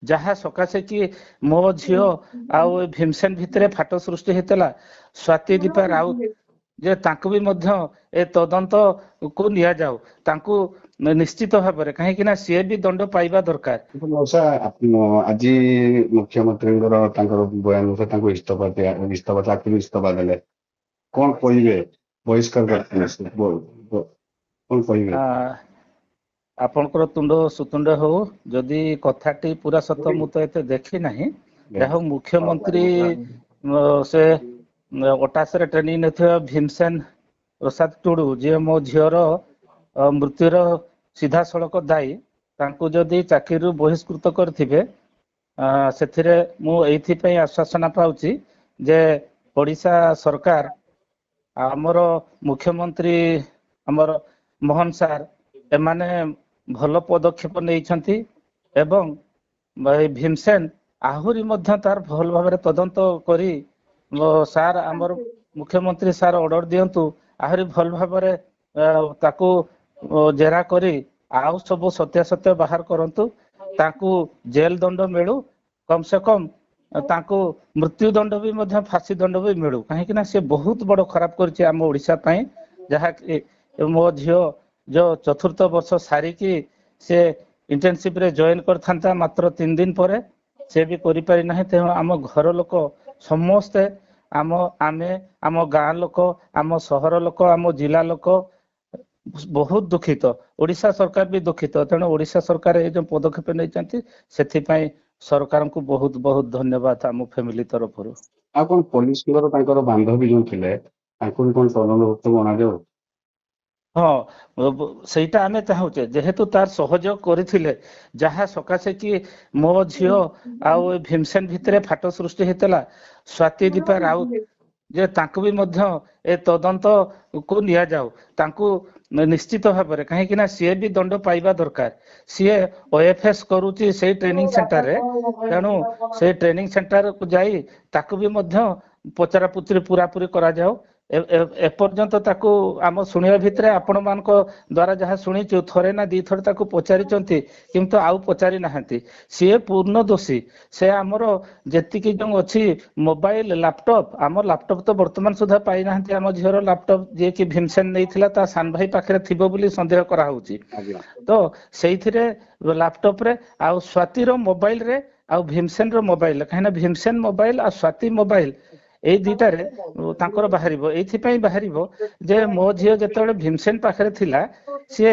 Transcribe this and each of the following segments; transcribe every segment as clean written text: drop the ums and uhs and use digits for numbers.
जहाँ सकाशे कि मो झील आउ भीमसेन भितर फाट सृष्टि होता स्वाति दीपा राउत जे तांको भी मध्य ए तदंत को निया जाऊ तांको निश्चित भाव में कहीं सी भी दंड पाइबा दरकार। आज मुख्यमंत्री बयान इस्तीफा चाकरी इस्तीफा देले कौन कहे बहिष्कार कौन कहे आपणकर तुंड सुतुंड हो जदि कथाटी पूरा सत मु तो एते देखी नहीं यह मुख्यमंत्री से अटासरे ट्रेनिंग नथिबा भीमसेन प्रसाद टुडू जे मो झीर मृत्युर सीधा सड़क दायी तांको जदि चाकरी बहिष्कृत करथिबे सेथिरे मु एइथिपई आश्वासन पाउची जे ओडिशा सरकार आमर मुख्यमंत्री आमर मोहन सार एमाने भल पदक्षेप नहीं एवं भीमसेन आहुरी मध्य तार भल भाव तदंत करी सार आमर मुख्यमंत्री सार ऑर्डर दियंतु आहुरी भल भाव ताकू जेरा करी आउ सब सत्यासत्य बाहर करंतु ताकू जेल दंड मिलू कम से कम ताकू मृत्यु दंड भी मध्य फांसी दंड भी मिलू कहीं से बहुत बड़ खराब करछि आम ओडिशा पई जहा मो झियो जो चतुर्थ वर्ष सारिकी से इंटर्नशिप रे जॉइन करथांता मात्र 3 दिन पर से भी करि पारि नाही ते आम घर लोक समस्ते आम आमे आम गाँ लोक आम सहर लोक आम जिला लोक बहुत दुखित ओडिशा सरकार भी दुखित तेणु ओडिशा सरकार ये जो पदक्षेप नहीं से सरकार को बहुत बहुत धन्यवाद आम फैमिली तरफ आ कोन पुलिस बांधवी जो थिले तांको कोन तदंत बना जाऊ हाँ सेटा आमे चाहूचे जेहेतु तार सहयोग करथिले जहाँ सकाशे कि मो झियो आउ भीमसेन भितर फाट सृष्टि होता स्वाति दीपा राउत जे तांको भी मध्य ए तदंत को निया जाऊ तांको निश्चित भाव में कहीं सी भी दंड पाइबा दरकार सी ओएफएस करूची से ट्रेनिंग सेंटर रे तेणु से ट्रेनिंग सेंटर को जाई ताको भी मध्य पचरा पुचरी पूरा पूरी करा जाऊ एपर्यंत ताकू आम शुणिया भितर आपण मान द्वारा जहाँ शुणीचु थरे ना दी थर ताकू पचारिचंती किंतु आउ पचारि नाहंती सी पूर्ण दोषी से आमर जेतिकी जो अच्छी मोबाइल लैपटॉप आम लैपटॉप तो वर्तमान सुधा पाई नाहंती आम झीर लैपटॉप जे कि भीमसेन नहीं ता सान भाई पाखरे थिबो बोली संदेह करा होउची तो सेइथिरे लैपटॉप रे आउ स्वातिर मोबाइल रे आउ भीमसेन रो मोबाइल कहिना भीमसेन मोबाइल आ स्वाति मोबाइल ए दुईटार बाहर जे मो झील जो भीमसेन पाखे थिला सी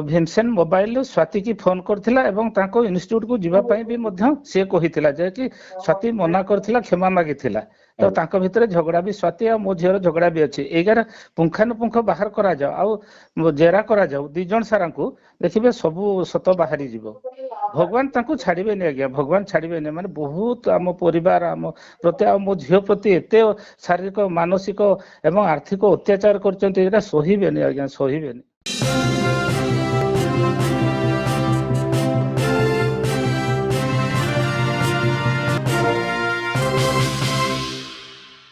भीमसेन मोबाइल स्वाति की फोन करथिला एवं तांको इंस्टीट्यूट को जीवाई भी मध्य सी कहिथिला जे कि स्वाति मना करथिला क्षमा मागिथिला तो तांको भितर झगड़ा भी स्वाति आ मो झीर झगड़ा भी अच्छी एगार पुंखानुपुंख बाहर करा जाओ आउ जेरा करा जाओ दी जन सारा देखिए सबू सत बाहरी जीव भगवान तांको छाड़िबे नहीं आज्ञा भगवान छाड़िबे नहीं माने बहुत आम परिवार आम प्रति आ मो झील प्रति एते शारीरिक मानसिक एवं आर्थिक अत्याचार करचंती एटा सहिबे नहीं आज्ञा सहिबे नहीं।